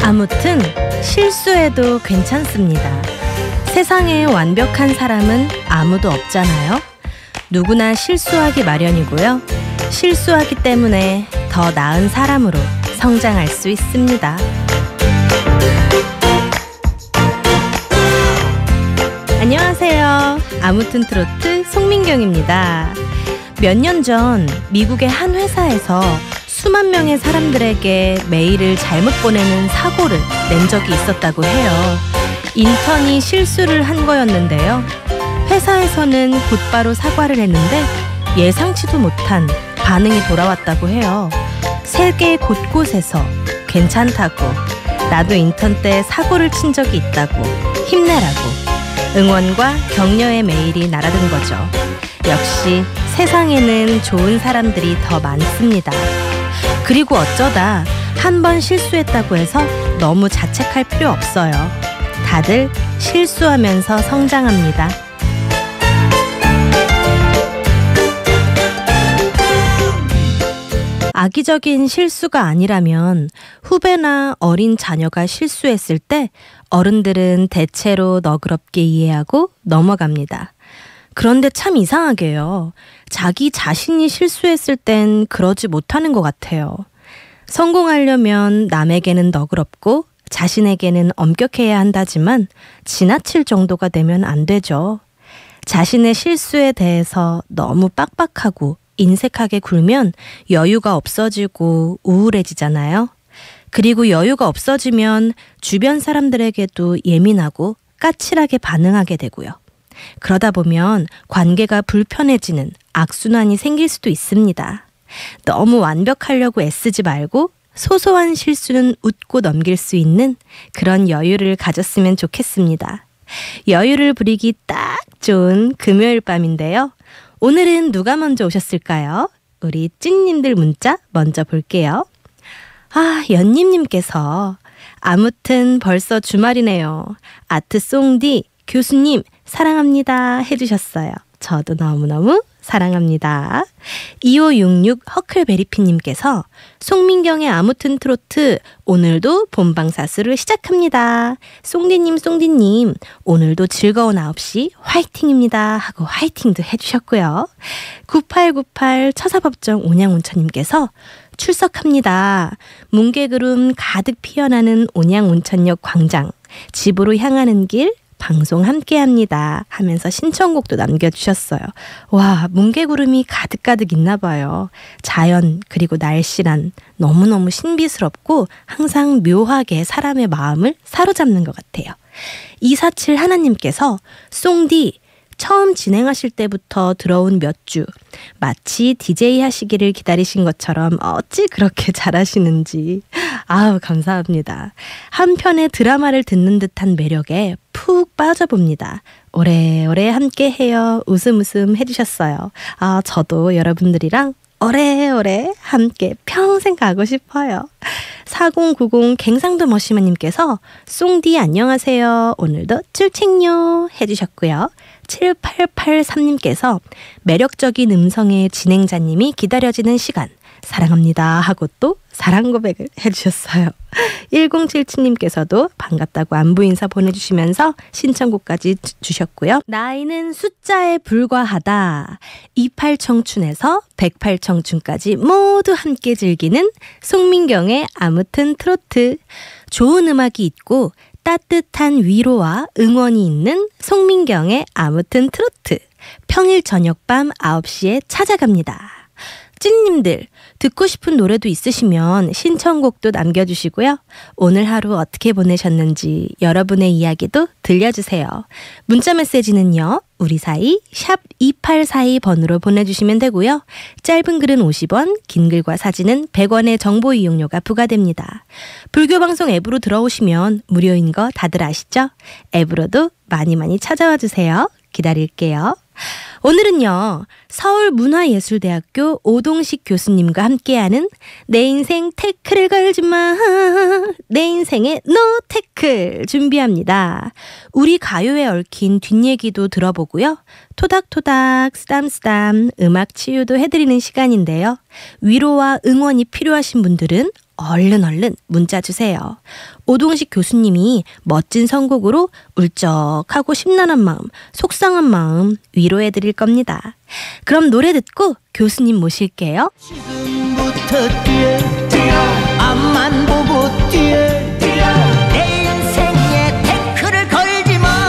아무튼 실수해도 괜찮습니다. 세상에 완벽한 사람은 아무도 없잖아요. 누구나 실수하기 마련이고요. 실수하기 때문에 더 나은 사람으로 성장할 수 있습니다. 안녕하세요. 아무튼 트로트 송민경입니다. 몇 년 전 미국의 한 회사에서 수만 명의 사람들에게 메일을 잘못 보내는 사고를 낸 적이 있었다고 해요. 인턴이 실수를 한 거였는데요. 회사에서는 곧바로 사과를 했는데 예상치도 못한 반응이 돌아왔다고 해요. 세계 곳곳에서 괜찮다고, 나도 인턴 때 사고를 친 적이 있다고, 힘내라고 응원과 격려의 메일이 날아든 거죠. 역시 세상에는 좋은 사람들이 더 많습니다. 그리고 어쩌다 한 번 실수했다고 해서 너무 자책할 필요 없어요. 다들 실수하면서 성장합니다. 악의적인 실수가 아니라면 후배나 어린 자녀가 실수했을 때 어른들은 대체로 너그럽게 이해하고 넘어갑니다. 그런데 참 이상하게요. 자기 자신이 실수했을 땐 그러지 못하는 것 같아요. 성공하려면 남에게는 너그럽고 자신에게는 엄격해야 한다지만 지나칠 정도가 되면 안 되죠. 자신의 실수에 대해서 너무 빡빡하고 인색하게 굴면 여유가 없어지고 우울해지잖아요. 그리고 여유가 없어지면 주변 사람들에게도 예민하고 까칠하게 반응하게 되고요. 그러다 보면 관계가 불편해지는 악순환이 생길 수도 있습니다. 너무 완벽하려고 애쓰지 말고 소소한 실수는 웃고 넘길 수 있는 그런 여유를 가졌으면 좋겠습니다. 여유를 부리기 딱 좋은 금요일 밤인데요. 오늘은 누가 먼저 오셨을까요? 우리 찐님들 문자 먼저 볼게요. 연님님께서 아무튼 벌써 주말이네요. 아트송디 교수님 사랑합니다 해주셨어요. 저도 너무너무 사랑합니다. 2566 허클베리피님께서 송민경의 아무튼 트로트 오늘도 본방사수를 시작합니다. 송디님 오늘도 즐거운 9시 화이팅입니다 하고 화이팅도 해주셨고요. 9898 처사법정 온양온천님께서 출석합니다. 뭉게구름 가득 피어나는 온양온천역 광장 집으로 향하는 길 방송 함께합니다 하면서 신청곡도 남겨주셨어요. 와, 뭉게구름이 가득가득 있나 봐요. 자연 그리고 날씨란 너무너무 신비스럽고 항상 묘하게 사람의 마음을 사로잡는 것 같아요. 247 하나님께서 송디 처음 진행하실 때부터 들어온 몇 주 마치 DJ 하시기를 기다리신 것처럼 어찌 그렇게 잘하시는지 아우 감사합니다. 한 편의 드라마를 듣는 듯한 매력에 푹 빠져봅니다. 오래오래 함께해요. 웃음 해주셨어요. 저도 여러분들이랑 오래오래 함께 평생 가고 싶어요. 4090 갱상도 머시마님께서 송디 안녕하세요. 오늘도 출첵요 해주셨고요. 7883님께서 매력적인 음성의 진행자님이 기다려지는 시간 사랑합니다 하고 또 사랑 고백을 해주셨어요. 1077님께서도 반갑다고 안부 인사 보내주시면서 신청곡까지 주셨고요. 나이는 숫자에 불과하다. 28청춘에서 108청춘까지 모두 함께 즐기는 송민경의 아무튼 트로트. 좋은 음악이 있고 따뜻한 위로와 응원이 있는 송민경의 아무튼 트로트. 평일 저녁 밤 9시에 찾아갑니다. 찐님들 듣고 싶은 노래도 있으시면 신청곡도 남겨주시고요. 오늘 하루 어떻게 보내셨는지 여러분의 이야기도 들려주세요. 문자 메시지는요. 우리 사이 샵 2842번으로 보내주시면 되고요. 짧은 글은 50원, 긴 글과 사진은 100원의 정보 이용료가 부과됩니다. 불교방송 앱으로 들어오시면 무료인 거 다들 아시죠? 앱으로도 많이 찾아와 주세요. 기다릴게요. 오늘은요, 서울문화예술대학교 오동식 교수님과 함께하는 내 인생 태클을 걸지 마, 내 인생의 노 태클 준비합니다. 우리 가요에 얽힌 뒷얘기도 들어보고요. 토닥토닥 쓰담쓰담 음악 치유도 해드리는 시간인데요. 위로와 응원이 필요하신 분들은 얼른 문자 주세요. 오동식 교수님이 멋진 선곡으로 울적하고 심란한 마음, 속상한 마음 위로해드릴 겁니다. 그럼 노래 듣고 교수님 모실게요. 지금부터 뛰어 앞만 보고 뛰어 내 인생에 태클을 걸지 마.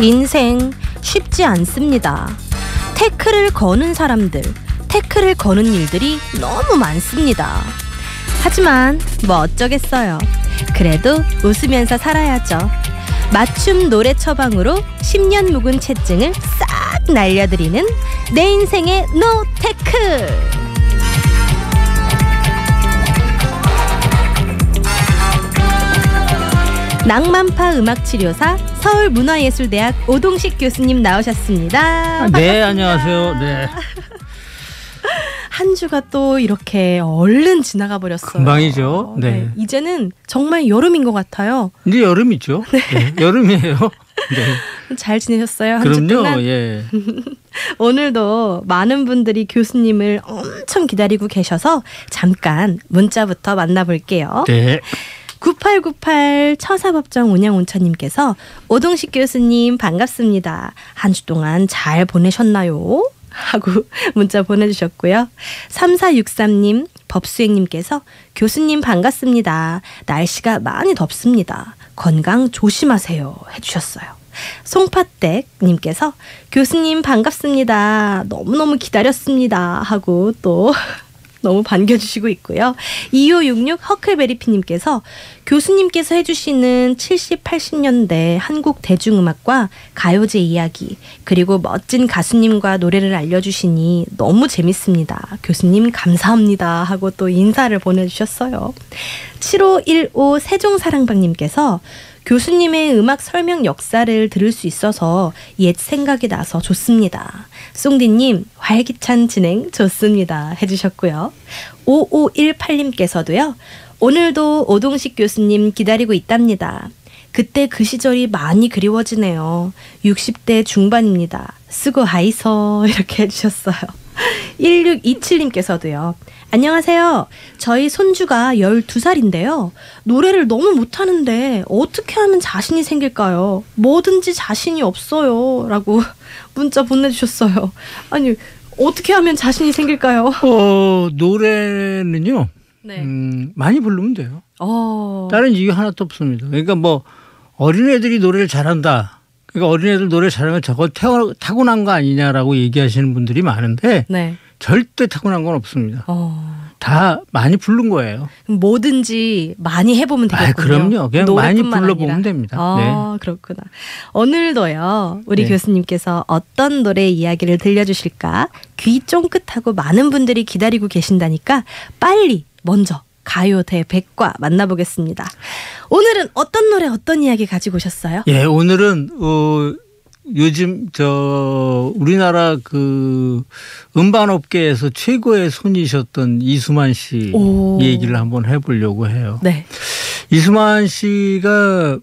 인생 쉽지 않습니다. 태클을 거는 사람들, 태클을 거는 일들이 너무 많습니다. 하지만 뭐 어쩌겠어요. 그래도 웃으면서 살아야죠. 맞춤 노래 처방으로 10년 묵은 채증을 싹 날려드리는 내 인생의 노 태클. 낭만파 음악치료사 서울문화예술대학 오동식 교수님 나오셨습니다. 네, 안녕하세요. 네. 한 주가 또 이렇게 얼른 지나가 버렸어요. 금방이죠. 네. 이제는 정말 여름인 것 같아요. 이제 여름이죠. 네. 여름이에요. 네. 잘 지내셨어요? 한 주 동안? 그럼요. 예. 오늘도 많은 분들이 교수님을 엄청 기다리고 계셔서 잠깐 문자부터 만나볼게요. 네. 9898 처사법정 운영온천님께서 오동식 교수님 반갑습니다. 한 주 동안 잘 보내셨나요? 하고 문자 보내주셨고요. 3463님 법수행님께서 교수님 반갑습니다. 날씨가 많이 덥습니다. 건강 조심하세요 해주셨어요. 송파댁님께서 교수님 반갑습니다. 너무너무 기다렸습니다 하고 또 너무 반겨주시고 있고요. 2566 허클베리피님께서 교수님께서 해주시는 70, 80년대 한국 대중음악과 가요제 이야기 그리고 멋진 가수님과 노래를 알려주시니 너무 재밌습니다. 교수님 감사합니다 하고 또 인사를 보내주셨어요. 7515 세종사랑방님께서 교수님의 음악 설명 역사를 들을 수 있어서 옛 생각이 나서 좋습니다. 송디님 활기찬 진행 좋습니다 해주셨고요. 5518님께서도요. 오늘도 오동식 교수님 기다리고 있답니다. 그때 그 시절이 많이 그리워지네요. 60대 중반입니다. 수고하이소 이렇게 해주셨어요. 1627님께서도요. 안녕하세요. 저희 손주가 12살인데요. 노래를 너무 못하는데 어떻게 하면 자신이 생길까요? 뭐든지 자신이 없어요. 라고 문자 보내주셨어요. 아니 어떻게 하면 자신이 생길까요? 노래는요. 네. 많이 부르면 돼요. 다른 이유 하나도 없습니다. 그러니까 뭐 어린애들이 노래를 잘한다. 그러니까 어린애들 노래 잘하면 저거 타고난 거 아니냐라고 얘기하시는 분들이 많은데 네. 절대 타고난 건 없습니다. 다 많이 부른 거예요. 뭐든지 많이 해보면 되겠군요. 그럼요. 그냥 많이 불러보면 아니라. 됩니다. 네. 그렇구나. 오늘도요. 우리 네. 교수님께서 어떤 노래 이야기를 들려주실까 귀 쫑긋하고 많은 분들이 기다리고 계신다니까 빨리 먼저 가요 대백과 만나보겠습니다. 오늘은 어떤 노래 어떤 이야기 가지고 오셨어요? 예, 오늘은 요즘 우리나라 그 음반업계에서 최고의 손이셨던 이수만 씨 얘기를 한번 해보려고 해요. 네. 이수만 씨가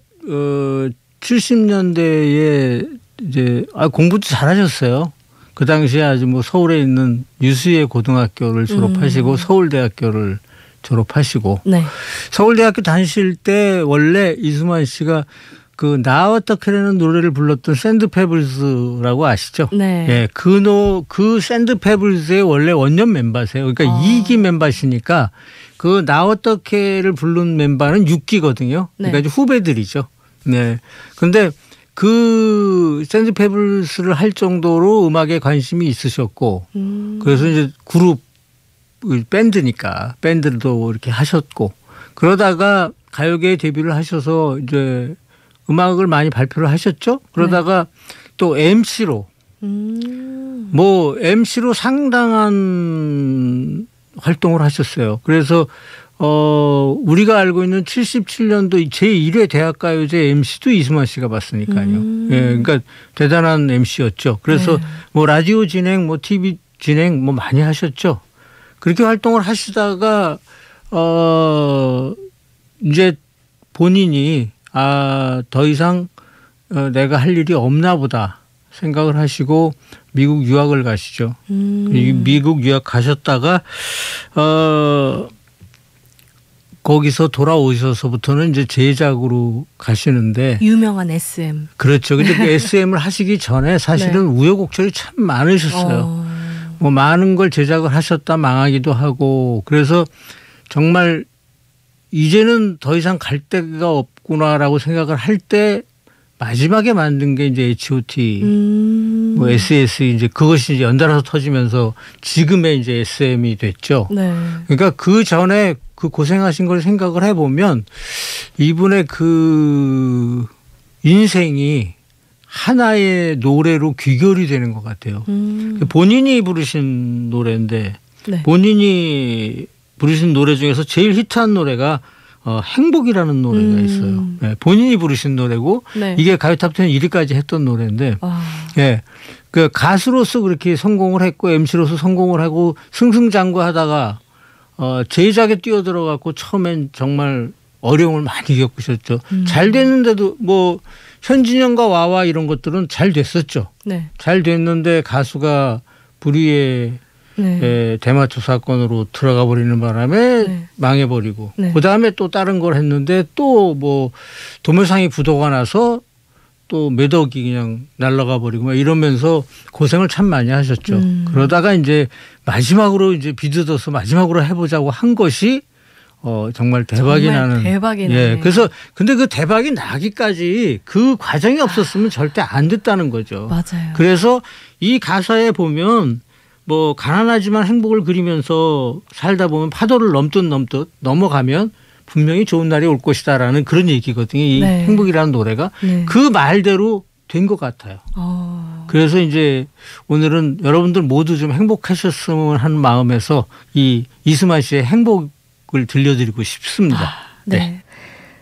70년대에 이제 공부도 잘하셨어요. 그 당시에 아주 뭐 서울에 있는 유수의 고등학교를 졸업하시고 서울대학교를 졸업하시고 네. 서울대학교 다니실 때 원래 이수만 씨가 그 나 어떻게라는 노래를 불렀던 샌드페블스라고 아시죠? 네. 예, 그 샌드페블스의 원래 원년 멤버세요. 그러니까 2기 멤버시니까 그 나 어떻게를 부른 멤버는 6기거든요. 그러니까 네. 후배들이죠. 네. 근데 그 샌드페블스를 할 정도로 음악에 관심이 있으셨고 그래서 이제 그룹 밴드니까 밴드도 이렇게 하셨고 그러다가 가요계에 데뷔를 하셔서 이제 음악을 많이 발표를 하셨죠. 그러다가 또 MC로 뭐 MC로 상당한 활동을 하셨어요. 그래서 우리가 알고 있는 77년도 제1회 대학가요제 MC도 이수만 씨가 맡으니까요. 예, 그러니까 대단한 MC였죠. 그래서 뭐 라디오 진행, 뭐 TV 진행 뭐 많이 하셨죠. 그렇게 활동을 하시다가 이제 본인이 더 이상 내가 할 일이 없나 보다 생각을 하시고 미국 유학을 가시죠. 미국 유학 가셨다가 거기서 돌아오셔서부터는 이제 제작으로 가시는데 유명한 SM. 그렇죠. 근데 그 SM을 하시기 전에 사실은 우여곡절이 참 많으셨어요. 뭐 많은 걸 제작을 하셨다 망하기도 하고 그래서 정말 이제는 더 이상 갈 데가 없구나라고 생각을 할 때 마지막에 만든 게 이제 H.O.T. 뭐 S.S. 이제 그것이 이제 연달아서 터지면서 지금의 이제 SM이 됐죠. 네. 그러니까 그 전에 그 고생하신 걸 생각을 해보면 이분의 그 인생이 하나의 노래로 귀결이 되는 것 같아요. 본인이 부르신 노래인데 네. 본인이 부르신 노래 중에서 제일 히트한 노래가 행복이라는 노래가 있어요. 네, 본인이 부르신 노래고 네. 이게 가요탑10 1위까지 했던 노래인데 예, 그 가수로서 그렇게 성공을 했고 MC로서 성공을 하고 승승장구하다가 제작에 뛰어들어갔고 처음엔 정말 어려움을 많이 겪으셨죠. 잘 됐는데도 뭐 현진영과 와와 이런 것들은 잘 됐었죠. 네. 잘 됐는데 가수가 불의의 네. 대마초 사건으로 들어가 버리는 바람에 네. 망해버리고 네. 그다음에 또 다른 걸 했는데 또 뭐 도매상이 부도가 나서 또 몇 억이 그냥 날아가 버리고 막 이러면서 고생을 참 많이 하셨죠. 그러다가 이제 마지막으로 이제 비듬어서 마지막으로 해보자고 한 것이 정말 대박이 나는. 대박이 예. 나네. 그래서 근데 그 대박이 나기까지 그 과정이 없었으면 절대 안 됐다는 거죠. 맞아요. 그래서 이 가사에 보면 뭐 가난하지만 행복을 그리면서 살다 보면 파도를 넘듯 넘어가면 분명히 좋은 날이 올 것이다라는 그런 얘기거든요. 이 네. 행복이라는 노래가 네. 그 말대로 된 것 같아요. 그래서 이제 오늘은 여러분들 모두 좀 행복하셨으면 하는 마음에서 이 이수만 씨의 행복을 들려드리고 싶습니다. 네.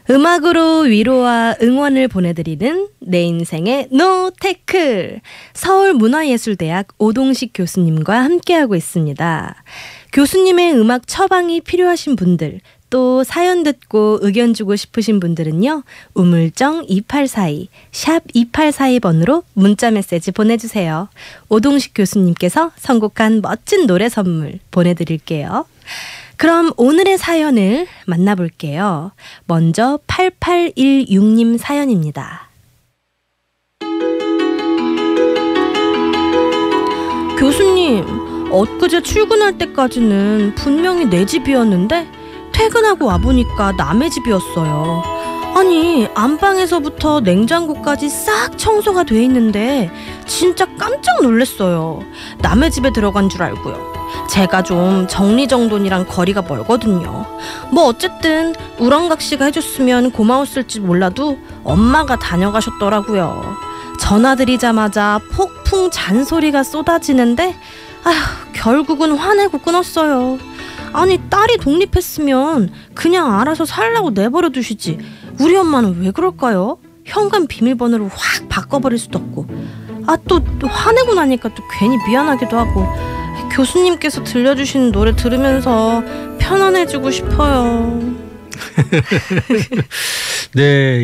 음악으로 위로와 응원을 보내드리는 내 인생의 노테크 서울문화예술대학 오동식 교수님과 함께하고 있습니다. 교수님의 음악 처방이 필요하신 분들 또 사연 듣고 의견 주고 싶으신 분들은요. 우물정 2842 샵 2842번으로 문자 메시지 보내주세요. 오동식 교수님께서 선곡한 멋진 노래 선물 보내드릴게요. 그럼 오늘의 사연을 만나볼게요. 먼저 8816님 사연입니다. 교수님, 엊그제 출근할 때까지는 분명히 내 집이었는데 퇴근하고 와보니까 남의 집이었어요. 아니, 안방에서부터 냉장고까지 싹 청소가 돼 있는데 진짜 깜짝 놀랐어요. 남의 집에 들어간 줄 알고요. 제가 좀 정리정돈이랑 거리가 멀거든요. 뭐 어쨌든 우렁각시가 해줬으면 고마웠을지 몰라도 엄마가 다녀가셨더라고요. 전화드리자마자 폭풍 잔소리가 쏟아지는데 결국은 화내고 끊었어요. 아니, 딸이 독립했으면 그냥 알아서 살라고 내버려 두시지 우리 엄마는 왜 그럴까요? 현관 비밀번호를 확 바꿔버릴 수도 없고 또 화내고 나니까 또 괜히 미안하기도 하고 교수님께서 들려주시는 노래 들으면서 편안해지고 싶어요. 네,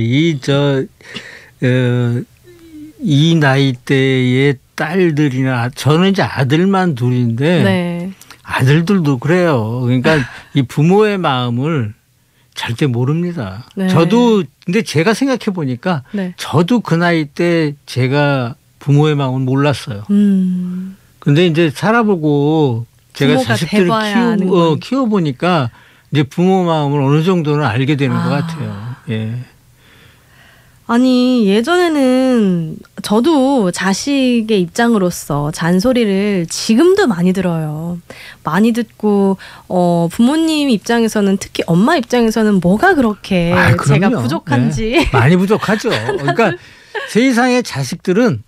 이 나이대의 딸들이나 저는 이제 아들만 둘인데 네. 아들들도 그래요. 그러니까 이 부모의 마음을 절대 모릅니다. 네. 저도 근데 제가 생각해 보니까 네. 저도 그 나이 때 제가 부모의 마음을 몰랐어요. 근데 이제 살아보고 제가 자식들을 키워보니까 이제 부모 마음을 어느 정도는 알게 되는 것 같아요. 예. 아니, 예전에는 저도 자식의 입장으로서 잔소리를 지금도 많이 들어요. 많이 듣고 부모님 입장에서는 특히 엄마 입장에서는 뭐가 그렇게 제가 부족한지. 네. 많이 부족하죠. 그러니까 세상의 자식들은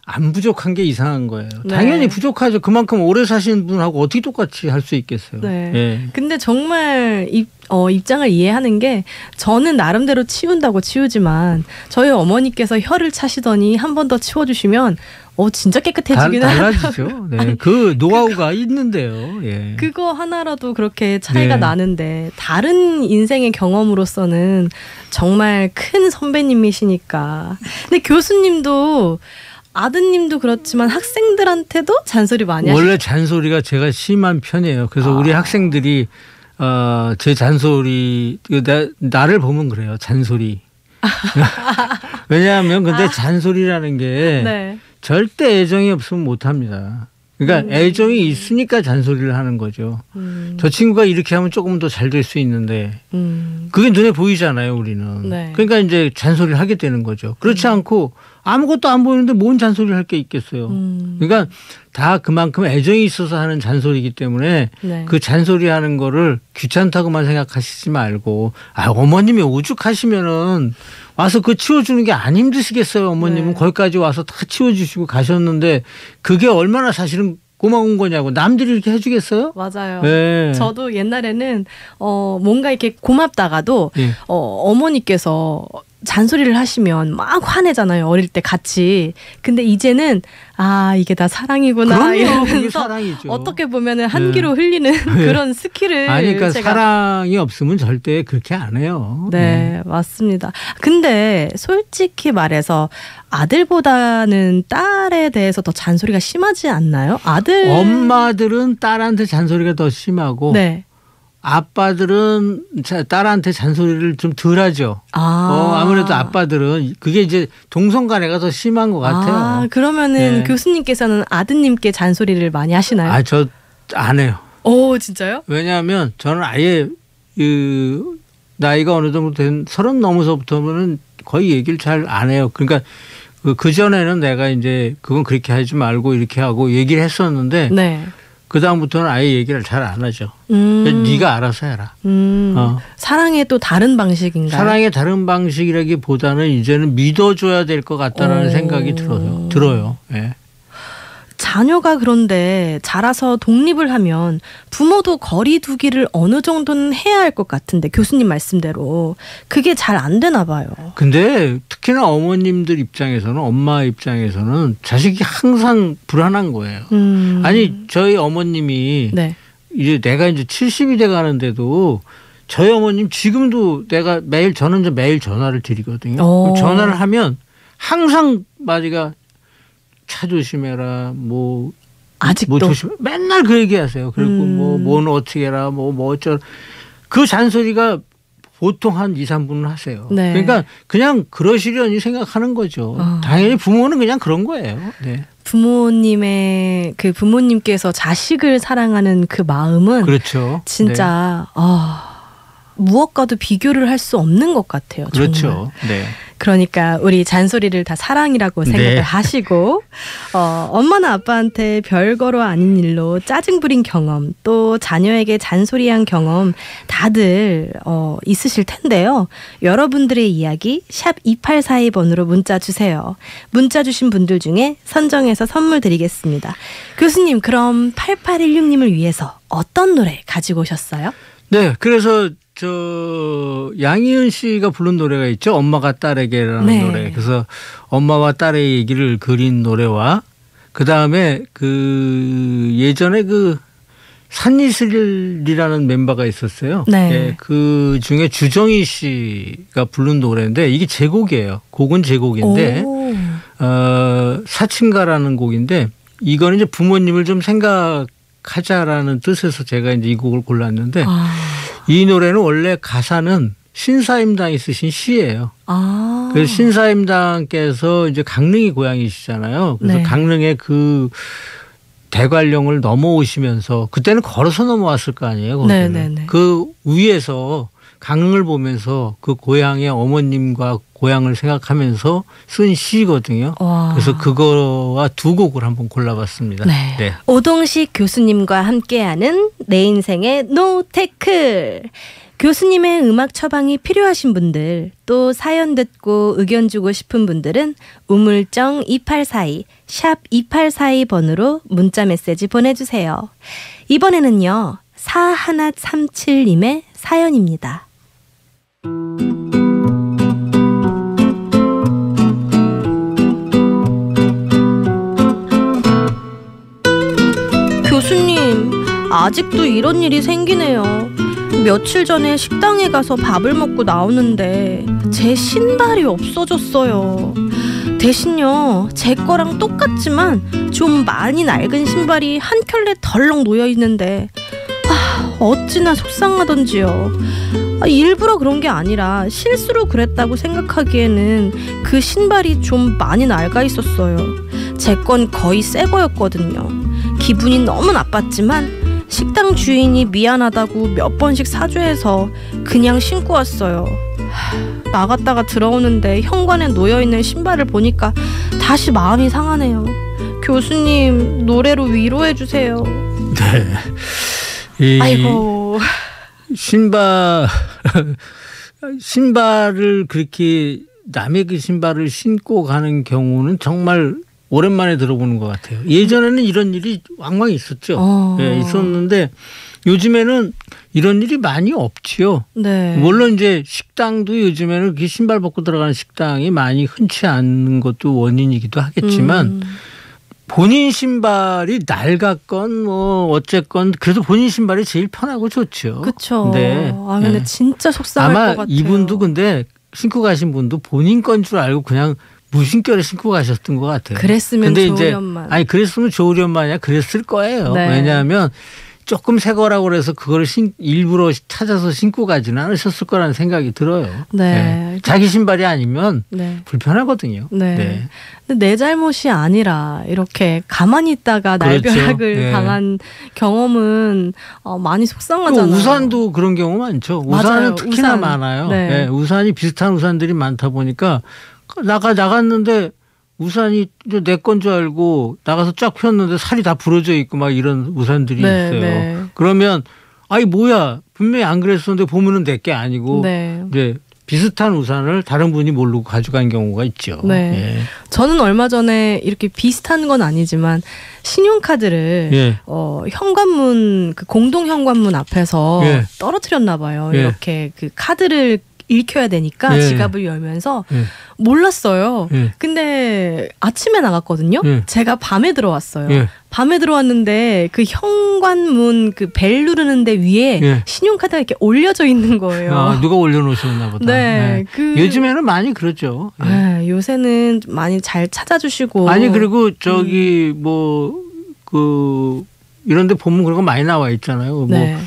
안 부족한 게 이상한 거예요. 네. 당연히 부족하죠. 그만큼 오래 사시는 분하고 어떻게 똑같이 할 수 있겠어요. 네. 예. 근데 정말 입장을 이해하는 게 저는 나름대로 치운다고 치우지만 저희 어머니께서 혀를 차시더니 한 번 더 치워주시면 진짜 깨끗해지긴 달라지죠. 네. 그 노하우가 있는데요. 예. 그거 하나라도 그렇게 차이가 네. 나는데 다른 인생의 경험으로서는 정말 큰 선배님이시니까. 근데 교수님도 아드님도 그렇지만 학생들한테도 잔소리 많이 하시죠? 원래 잔소리가 제가 심한 편이에요. 그래서 우리 학생들이 제 잔소리 나를 보면 그래요. 잔소리. 왜냐하면 근데 잔소리라는 게 네. 절대 애정이 없으면 못합니다. 그러니까 애정이 있으니까 잔소리를 하는 거죠. 저 친구가 이렇게 하면 조금 더 잘 될 수 있는데 그게 눈에 보이잖아요. 우리는. 네. 그러니까 이제 잔소리를 하게 되는 거죠. 그렇지 않고 아무것도 안 보이는데 뭔 잔소리를 할 게 있겠어요. 그러니까 다 그만큼 애정이 있어서 하는 잔소리이기 때문에 네. 그 잔소리하는 거를 귀찮다고만 생각하시지 말고 어머님이 오죽하시면은 와서 그 치워주는 게 안 힘드시겠어요. 어머님은 네. 거기까지 와서 다 치워주시고 가셨는데 그게 얼마나 사실은 고마운 거냐고. 남들이 이렇게 해주겠어요? 맞아요. 네. 저도 옛날에는 뭔가 이렇게 고맙다가도 네. 어머니께서 잔소리를 하시면 막 화내잖아요. 어릴 때 같이. 근데 이제는 이게 다 사랑이구나. 그럼요. 그게 이러면서 사랑이죠. 어떻게 보면은 한기로 흘리는 그런 스킬을 그러니까 제가 사랑이 없으면 절대 그렇게 안 해요. 네, 맞습니다. 근데 솔직히 말해서 아들보다는 딸에 대해서 더 잔소리가 심하지 않나요? 엄마들은 딸한테 잔소리가 더 심하고 네. 아빠들은 딸한테 잔소리를 좀 덜 하죠. 아무래도 아빠들은 그게 이제 동성간애가 더 심한 것 같아요. 그러면은 네. 교수님께서는 아드님께 잔소리를 많이 하시나요? 저 안 해요. 오, 진짜요? 왜냐하면 저는 아예 나이가 어느 정도 된 30 넘어서부터는 거의 얘기를 잘 안 해요. 그러니까 그 전에는 내가 이제 그건 그렇게 하지 말고 이렇게 하고 얘기를 했었는데 네. 그 다음부터는 아예 얘기를 잘 안 하죠. 네가 알아서 해라. 사랑의 또 다른 방식인가요? 사랑의 다른 방식이라기보다는 이제는 믿어줘야 될 것 같다라는 생각이 들어요. 예. 자녀가 그런데 자라서 독립을 하면 부모도 거리 두기를 어느 정도는 해야 할 것 같은데 교수님 말씀대로 그게 잘 안 되나 봐요. 근데 특히나 어머님들 입장에서는 엄마 입장에서는 자식이 항상 불안한 거예요. 아니 저희 어머님이 네. 이제 내가 이제 70이 돼 가는데도 저희 어머님 지금도 저는 매일 전화를 드리거든요. 전화를 하면 항상 마디가 차 조심해라, 아직도 조심해. 맨날 그 얘기하세요. 그리고 뭐는 어떻게 해라, 뭐 어쩌라. 그 잔소리가 보통 한 2, 3분은 하세요. 네. 그러니까 그냥 그러시려니 생각하는 거죠. 당연히 부모는 그냥 그런 거예요. 네. 부모님께서 자식을 사랑하는 그 마음은 그렇죠. 진짜 무엇과도 비교를 할 수 없는 것 같아요. 그렇죠. 정말. 네. 그러니까 우리 잔소리를 다 사랑이라고 생각을 네. 하시고 엄마나 아빠한테 별거로 아닌 일로 짜증 부린 경험 또 자녀에게 잔소리한 경험 다들 있으실 텐데요. 여러분들의 이야기 샵 2842번으로 문자 주세요. 문자 주신 분들 중에 선정해서 선물 드리겠습니다. 교수님 그럼 8816님을 위해서 어떤 노래 가지고 오셨어요? 네. 그래서 양희은 씨가 부른 노래가 있죠. 엄마가 딸에게라는 네. 노래. 그래서 엄마와 딸의 얘기를 그린 노래와 그다음에 예전에 산이슬이라는 멤버가 있었어요. 네. 예, 그 중에 주정희 씨가 부른 노래인데 이게 제 곡이에요. 곡은 제 곡인데 사친가라는 곡인데 이거는 이제 부모님을 좀 생각하자라는 뜻에서 제가 이제 이 곡을 골랐는데 이 노래는 원래 가사는 신사임당이 쓰신 시예요. 그래서 신사임당께서 이제 강릉이 고향이시잖아요. 그래서 네. 강릉에 그 대관령을 넘어오시면서 그때는 걸어서 넘어왔을 거 아니에요. 네네네. 그 위에서 강릉을 보면서 그 고향의 어머님과 고향을 생각하면서 쓴 시거든요. 그래서 그거와 두 곡을 한번 골라봤습니다. 네. 오동식 교수님과 함께하는 내 인생의 노테크. 교수님의 음악 처방이 필요하신 분들, 또 사연 듣고 의견 주고 싶은 분들은 우물정 2842 샵 2842번으로 문자 메시지 보내주세요. 이번에는요 4137님의 사연입니다. 교수님, 아직도 이런 일이 생기네요. 며칠 전에 식당에 가서 밥을 먹고 나오는데 제 신발이 없어졌어요. 대신요, 제 거랑 똑같지만 좀 많이 낡은 신발이 한 켤레 덜렁 놓여있는데 어찌나 속상하던지요. 일부러 그런 게 아니라 실수로 그랬다고 생각하기에는 그 신발이 좀 많이 낡아 있었어요. 제 건 거의 새 거였거든요. 기분이 너무 나빴지만 식당 주인이 미안하다고 몇 번씩 사죄해서 그냥 신고 왔어요. 나갔다가 들어오는데 현관에 놓여있는 신발을 보니까 다시 마음이 상하네요. 교수님, 노래로 위로해주세요. 네. 아이고. 신발을 그렇게 남의 그 신발을 신고 가는 경우는 정말 오랜만에 들어보는 것 같아요. 예전에는 이런 일이 왕왕 있었죠. 네, 있었는데 요즘에는 이런 일이 많이 없지요. 네. 물론 이제 식당도 요즘에는 그 신발 벗고 들어가는 식당이 많이 흔치 않은 것도 원인이기도 하겠지만 본인 신발이 낡았건 뭐 어쨌건 그래도 본인 신발이 제일 편하고 좋죠. 그렇죠. 네. 근데 진짜 속상할 것 같아요. 아마 이분도 근데 신고 가신 분도 본인 건 줄 알고 그냥 무심결에 신고 가셨던 것 같아요. 그랬으면 좋으련만. 아니 그랬으면 좋으련만이야. 그랬을 거예요. 네. 왜냐하면 조금 새 거라고 그래서 그걸 일부러 찾아서 신고 가지는 않으셨을 거라는 생각이 들어요. 네. 네. 자기 신발이 아니면 네. 불편하거든요. 네. 네. 근데 내 잘못이 아니라 이렇게 가만히 있다가 그렇죠. 날벼락을 네. 당한 경험은 많이 속상하잖아요. 우산도 그런 경우 많죠. 우산은 맞아요. 특히나 우산. 많아요. 네. 네. 우산이 비슷한 우산들이 많다 보니까 나갔는데 우산이 내 건 줄 알고 나가서 쫙 폈는데 살이 다 부러져 있고 막 이런 우산들이 네, 있어요. 네. 그러면 아이 뭐야 분명히 안 그랬었는데 보면은 내 게 아니고 네. 이제 비슷한 우산을 다른 분이 모르고 가져간 경우가 있죠. 네. 예. 저는 얼마 전에 이렇게 비슷한 건 아니지만 신용카드를 예. 현관문 그 공동 현관문 앞에서 예. 떨어뜨렸나 봐요. 예. 이렇게 그 카드를 읽혀야 되니까 예. 지갑을 열면서 예. 몰랐어요. 예. 근데 아침에 나갔거든요. 예. 제가 밤에 들어왔어요. 예. 밤에 들어왔는데 그 현관문 그 벨 누르는데 위에 예. 신용카드가 이렇게 올려져 있는 거예요. 누가 올려놓으셨나 보다. 네. 요즘에는 많이 그러죠. 예. 네, 요새는 많이 잘 찾아주시고. 아니 그리고 저기 이런데 보면 그런 거 많이 나와 있잖아요. 네. 뭐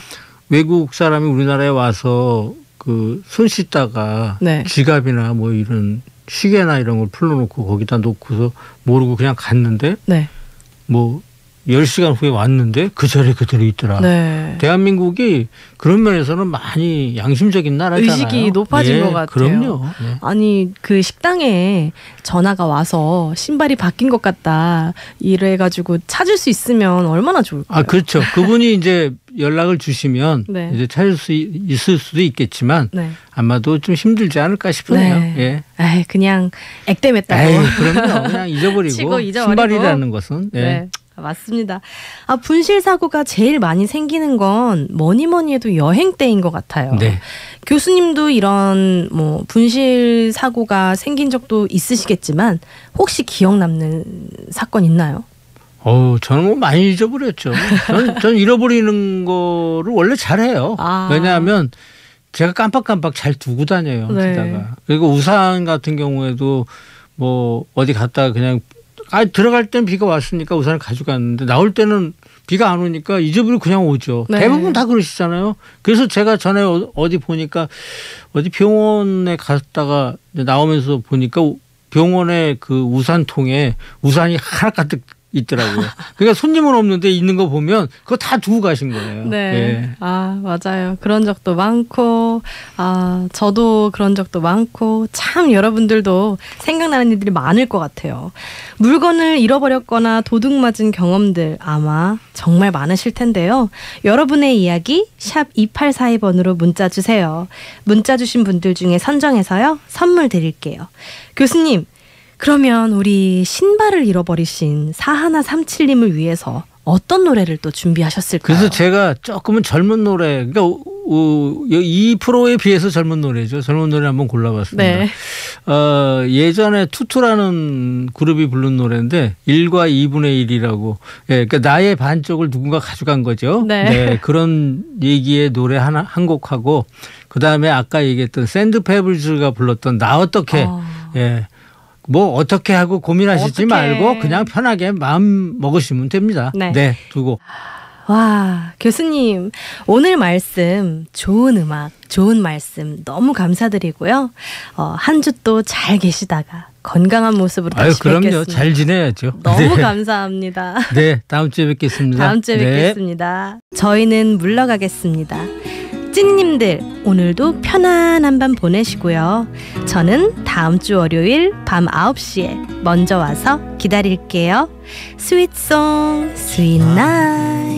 외국 사람이 우리나라에 와서 그 손 씻다가 네. 지갑이나 뭐 이런 시계나 이런 걸 풀러놓고 거기다 놓고서 모르고 그냥 갔는데 네. 뭐 10시간 후에 왔는데 그 자리에 그대로 있더라. 네. 대한민국이 그런 면에서는 많이 양심적인 나라잖아요. 의식이 높아진 것 같아요. 그럼요. 네. 아니 그 식당에 전화가 와서 신발이 바뀐 것 같다 이래가지고 찾을 수 있으면 얼마나 좋을까요? 그렇죠. 그분이 이제 연락을 주시면 네. 이제 찾을 수 있을 수도 있겠지만 네. 아마도 좀 힘들지 않을까 싶으네요. 네. 예. 에이, 그냥 액땜했다고. 그럼요. 그냥 잊어버리고 치고 잊어버리고. 신발이라는 것은. 예. 네. 맞습니다. 분실 사고가 제일 많이 생기는 건 뭐니 해도 여행 때인 것 같아요. 네. 교수님도 이런 뭐 분실 사고가 생긴 적도 있으시겠지만 혹시 기억 남는 사건 있나요? 저는 뭐 많이 잊어버렸죠. 저는 잃어버리는 거를 원래 잘해요. 왜냐하면 제가 깜빡깜빡 잘 두고 다녀요. 네. 기다가. 그리고 우산 같은 경우에도 뭐 어디 갔다가 그냥 들어갈 땐 비가 왔으니까 우산을 가져갔는데 나올 때는 비가 안 오니까 잊어버리고 그냥 오죠. 네. 대부분 다 그러시잖아요. 그래서 제가 전에 어디 보니까 어디 병원에 갔다가 나오면서 보니까 병원의 그 우산통에 우산이 하나 가득 있더라고요. 그러니까 손님은 없는데 있는 거 보면 그거 다 두고 가신 거예요. 네. 예. 맞아요. 그런 적도 많고, 저도 그런 적도 많고, 참 여러분들도 생각나는 일들이 많을 것 같아요. 물건을 잃어버렸거나 도둑 맞은 경험들 아마 정말 많으실 텐데요. 여러분의 이야기 샵 2842번으로 문자 주세요. 문자 주신 분들 중에 선정해서요. 선물 드릴게요. 교수님, 그러면 우리 신발을 잃어버리신 4137님을 위해서 어떤 노래를 또 준비하셨을까요? 그래서 제가 조금은 젊은 노래, 그러니까 이 프로에 비해서 젊은 노래죠. 젊은 노래 한번 골라봤습니다. 네. 예전에 투투라는 그룹이 부른 노래인데 1과 2분의 1이라고. 예, 그러니까 나의 반쪽을 누군가 가져간 거죠. 네. 그런 얘기의 노래 한 곡하고 그다음에 아까 얘기했던 샌드페블즈가 불렀던 나 어떻게. 예. 뭐 어떻게 하고 고민하시지 말고 그냥 편하게 마음 먹으시면 됩니다. 네, 두고. 와, 교수님 오늘 말씀 좋은 음악, 좋은 말씀 너무 감사드리고요. 한 주 또 잘 계시다가 건강한 모습으로 다시 그럼요. 뵙겠습니다. 잘 지내야죠. 너무 감사합니다. 네, 다음 주에 뵙겠습니다. 다음 주에 뵙겠습니다. 저희는 물러가겠습니다. 찐님들 오늘도 편안한 밤 보내시고요. 저는 다음 주 월요일 밤 9시에 먼저 와서 기다릴게요. 스윗송, 스윗 나잇.